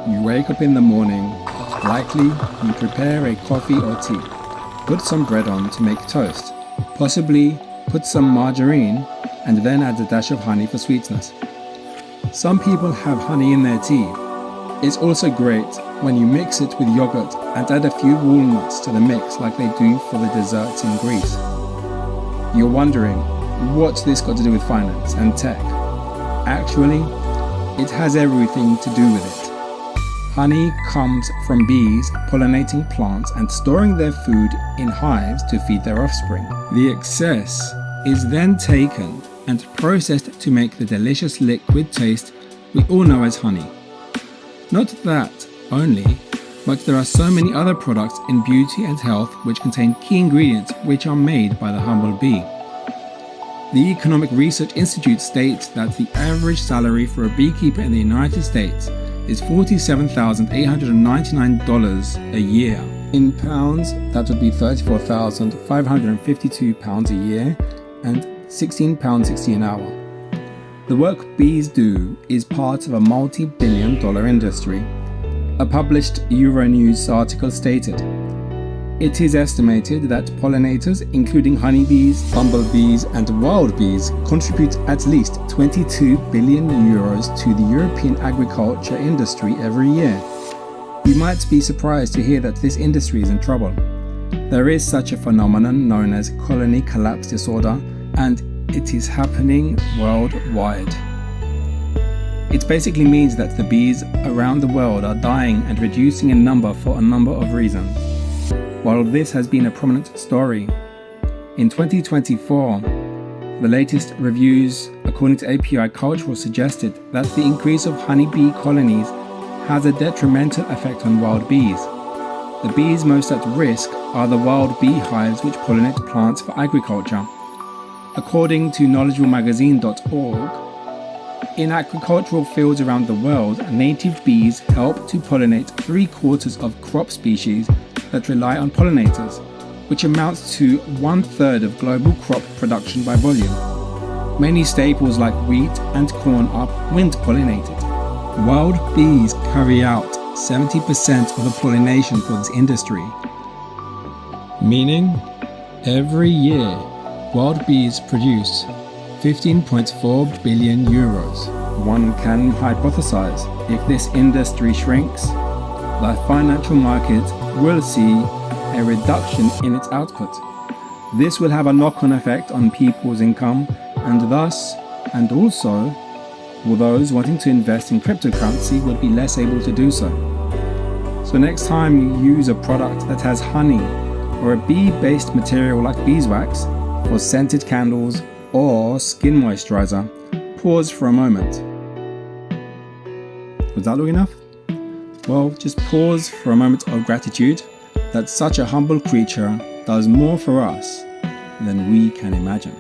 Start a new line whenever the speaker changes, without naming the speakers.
You wake up in the morning, likely you prepare a coffee or tea, put some bread on to make toast, possibly put some margarine, and then add a dash of honey for sweetness. Some people have honey in their tea. It's also great when you mix it with yogurt and add a few walnuts to the mix like they do for the desserts in Greece. You're wondering, what's this got to do with finance and tech? Actually, it has everything to do with it. Honey comes from bees pollinating plants and storing their food in hives to feed their offspring. The excess is then taken and processed to make the delicious liquid taste we all know as honey. Not that only, but there are so many other products in beauty and health which contain key ingredients which are made by the humble bee. The Economic Research Institute states that the average salary for a beekeeper in the United States is $47,899 a year. In pounds, that would be £34,552 a year and £16.60 an hour. The work bees do is part of a multi-billion-dollar industry. A published Euronews article stated, "It is estimated that pollinators, including honeybees, bumblebees, and wild bees, contribute at least 22 billion euros to the European agriculture industry every year." You might be surprised to hear that this industry is in trouble. There is such a phenomenon known as colony collapse disorder, and it is happening worldwide. It basically means that the bees around the world are dying and reducing in number for a number of reasons. While this has been a prominent story, in 2024, the latest reviews according to API Cultural suggested that the increase of honeybee colonies has a detrimental effect on wild bees. The bees most at risk are the wild beehives which pollinate plants for agriculture. According to knowledgeablemagazine.org, in agricultural fields around the world, native bees help to pollinate 3/4 of crop species that rely on pollinators, which amounts to 1/3 of global crop production by volume. Many staples like wheat and corn are wind pollinated. Wild bees carry out 70% of the pollination for this industry, meaning every year wild bees produce 15.4 billion euros. One can hypothesize if this industry shrinks, the financial market will see a reduction in its output. This will have a knock-on effect on people's income and also those wanting to invest in cryptocurrency will be less able to do so. So next time you use a product that has honey or a bee-based material like beeswax for scented candles or skin moisturizer, pause for a moment. Was that long enough? Well, just pause for a moment of gratitude that such a humble creature does more for us than we can imagine.